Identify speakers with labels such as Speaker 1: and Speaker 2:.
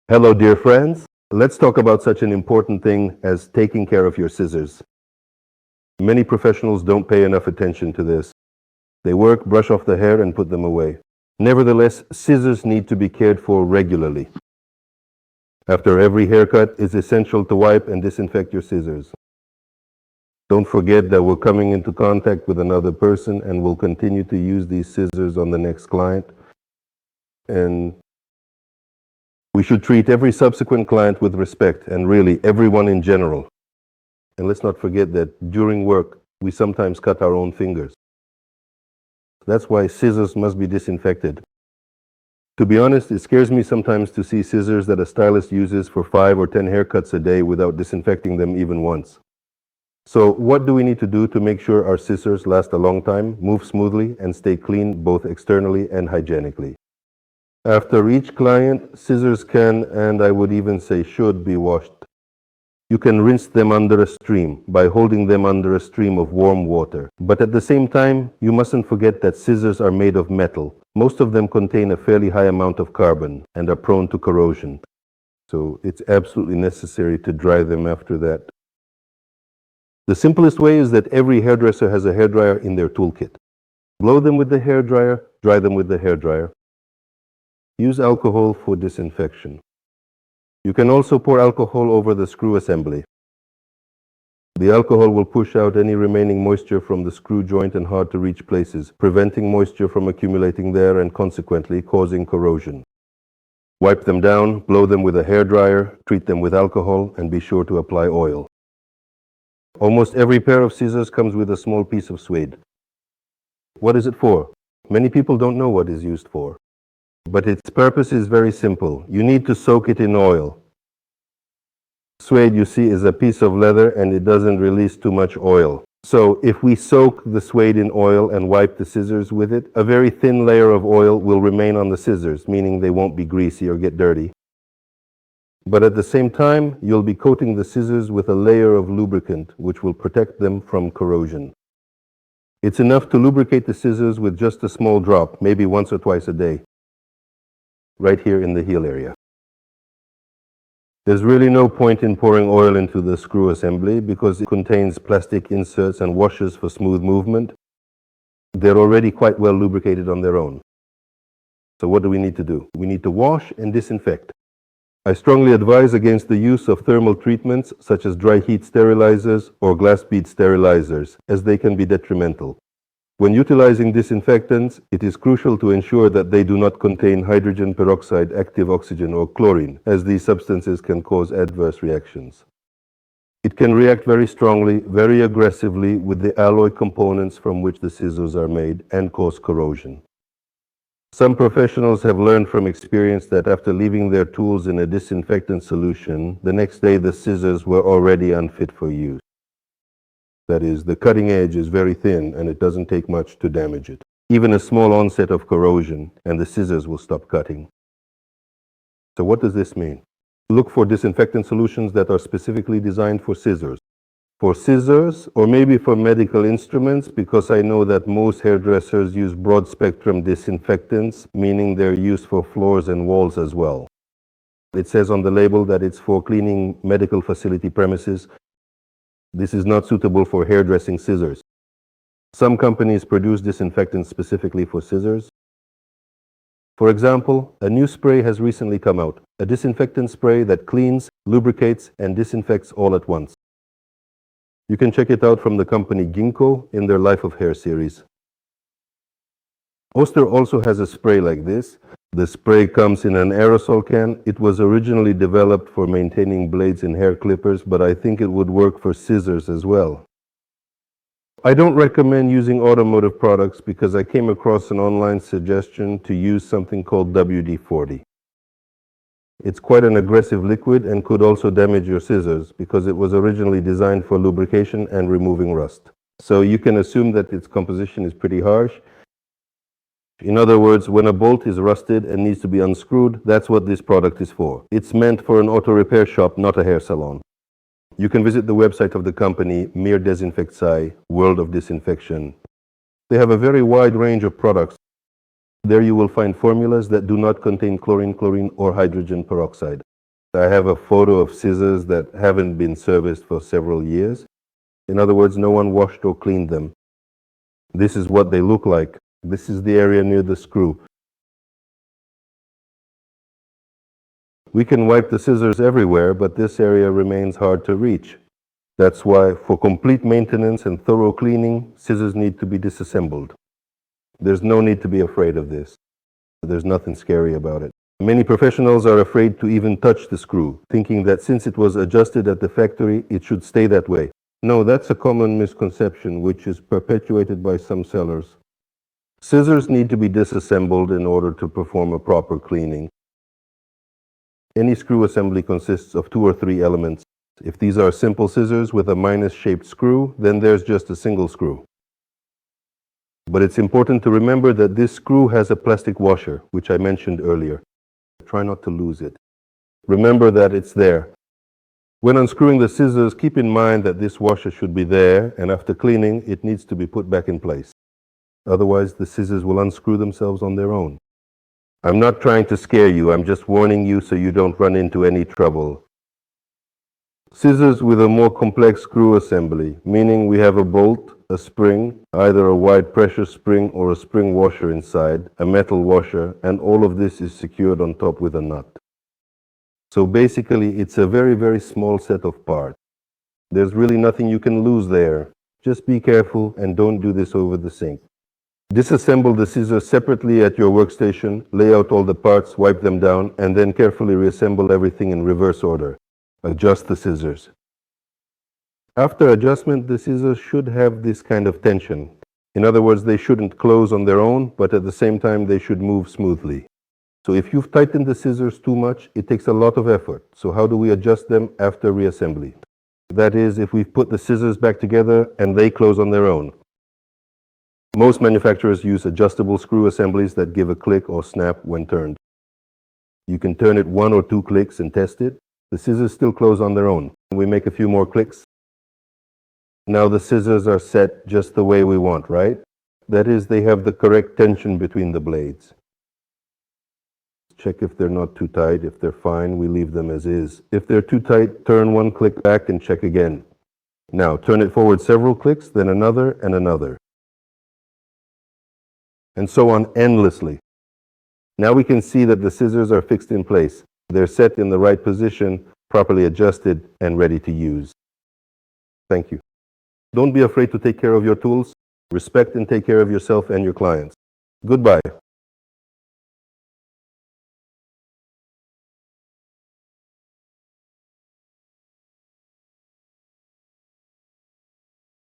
Speaker 1: Hello, dear friends. Let's talk about such an important thing as taking care of your scissors. Many professionals don't pay enough attention to this. They work, brush off the hair, and put them away. Nevertheless, scissors need to be cared for regularly. After every haircut, it's essential to wipe and disinfect your scissors. Don't forget that we're coming into contact with another person and we'll continue to use these scissors on the next client. And we should treat every subsequent client with respect, and really everyone in general. And let's not forget that during work, we sometimes cut our own fingers. That's why scissors must be disinfected. To be honest, it scares me sometimes to see scissors that a stylist uses for 5 or 10 haircuts a day without disinfecting them even once. So what do we need to do to make sure our scissors last a long time, move smoothly, and stay clean both externally and hygienically? After each client, scissors can, and I would even say should, be washed. You can rinse them under a stream by holding them under a stream of warm water. But at the same time, you mustn't forget that scissors are made of metal. Most of them contain a fairly high amount of carbon and are prone to corrosion. So it's absolutely necessary to dry them after that. The simplest way is that every hairdresser has a hairdryer in their toolkit. Blow them with the hairdryer, dry them with the hairdryer. Use alcohol for disinfection. You can also pour alcohol over the screw assembly. The alcohol will push out any remaining moisture from the screw joint and hard-to-reach places, preventing moisture from accumulating there and consequently causing corrosion. Wipe them down, blow them with a hairdryer, treat them with alcohol, and be sure to apply oil. Almost every pair of scissors comes with a small piece of suede. What is it for? Many people don't know what it's used for. But its purpose is very simple. You need to soak it in oil. Suede, you see, is a piece of leather and it doesn't release too much oil. So if we soak the suede in oil and wipe the scissors with it, a very thin layer of oil will remain on the scissors, meaning they won't be greasy or get dirty. But at the same time, you'll be coating the scissors with a layer of lubricant, which will protect them from corrosion. It's enough to lubricate the scissors with just a small drop, maybe once or twice a day, right here in the heel area. There's really no point in pouring oil into the screw assembly because it contains plastic inserts and washers for smooth movement. They're already quite well lubricated on their own. So what do we need to do? We need to wash and disinfect. I strongly advise against the use of thermal treatments such as dry heat sterilizers or glass bead sterilizers, as they can be detrimental. When utilizing disinfectants, it is crucial to ensure that they do not contain hydrogen peroxide, active oxygen, or chlorine, as these substances can cause adverse reactions. It can react very strongly, very aggressively with the alloy components from which the scissors are made and cause corrosion. Some professionals have learned from experience that after leaving their tools in a disinfectant solution, the next day the scissors were already unfit for use. That is, the cutting edge is very thin and it doesn't take much to damage it. Even a small onset of corrosion and the scissors will stop cutting. So what does this mean? Look for disinfectant solutions that are specifically designed for scissors. For scissors, or maybe for medical instruments, because I know that most hairdressers use broad-spectrum disinfectants, meaning they're used for floors and walls as well. It says on the label that it's for cleaning medical facility premises. This is not suitable for hairdressing scissors. Some companies produce disinfectants specifically for scissors. For example, a new spray has recently come out, a disinfectant spray that cleans, lubricates, and disinfects all at once. You can check it out from the company Ginkgo in their Life of Hair series. Oster also has a spray like this. The spray comes in an aerosol can. It was originally developed for maintaining blades in hair clippers, but I think it would work for scissors as well. I don't recommend using automotive products because I came across an online suggestion to use something called WD-40. It's quite an aggressive liquid and could also damage your scissors because it was originally designed for lubrication and removing rust. So you can assume that its composition is pretty harsh. In other words, when a bolt is rusted and needs to be unscrewed, that's what this product is for. It's meant for an auto repair shop, not a hair salon. You can visit the website of the company, Mir Desinfektsai, World of Disinfection. They have a very wide range of products. There you will find formulas that do not contain chlorine, or hydrogen peroxide. I have a photo of scissors that haven't been serviced for several years. In other words, no one washed or cleaned them. This is what they look like. This is the area near the screw. We can wipe the scissors everywhere, but this area remains hard to reach. That's why, for complete maintenance and thorough cleaning, scissors need to be disassembled. There's no need to be afraid of this. There's nothing scary about it. Many professionals are afraid to even touch the screw, thinking that since it was adjusted at the factory, it should stay that way. No, that's a common misconception which is perpetuated by some sellers. Scissors need to be disassembled in order to perform a proper cleaning. Any screw assembly consists of 2 or 3 elements. If these are simple scissors with a minus-shaped screw, then there's just a single screw. But it's important to remember that this screw has a plastic washer, which I mentioned earlier. Try not to lose it. Remember that it's there. When unscrewing the scissors, keep in mind that this washer should be there, and after cleaning, it needs to be put back in place. Otherwise, the scissors will unscrew themselves on their own. I'm not trying to scare you, I'm just warning you so you don't run into any trouble. Scissors with a more complex screw assembly, meaning we have a bolt, a spring, either a wide pressure spring or a spring washer inside, a metal washer, and all of this is secured on top with a nut. So basically, it's a very, very small set of parts. There's really nothing you can lose there. Just be careful and don't do this over the sink. Disassemble the scissors separately at your workstation, lay out all the parts, wipe them down, and then carefully reassemble everything in reverse order. Adjust the scissors. After adjustment, the scissors should have this kind of tension. In other words, they shouldn't close on their own, but at the same time, they should move smoothly. So if you've tightened the scissors too much, it takes a lot of effort. So how do we adjust them after reassembly? That is, if we've put the scissors back together and they close on their own. Most manufacturers use adjustable screw assemblies that give a click or snap when turned. You can turn it 1 or 2 clicks and test it. The scissors still close on their own. We make a few more clicks. Now the scissors are set just the way we want, right? That is, they have the correct tension between the blades. Check if they're not too tight. If they're fine, we leave them as is. If they're too tight, turn 1 click back and check again. Now turn it forward several clicks, then another and another. And so on endlessly. Now we can see that the scissors are fixed in place. They're set in the right position, properly adjusted, and ready to use. Thank you. Don't be afraid to take care of your tools. Respect and take care of yourself and your clients. Goodbye.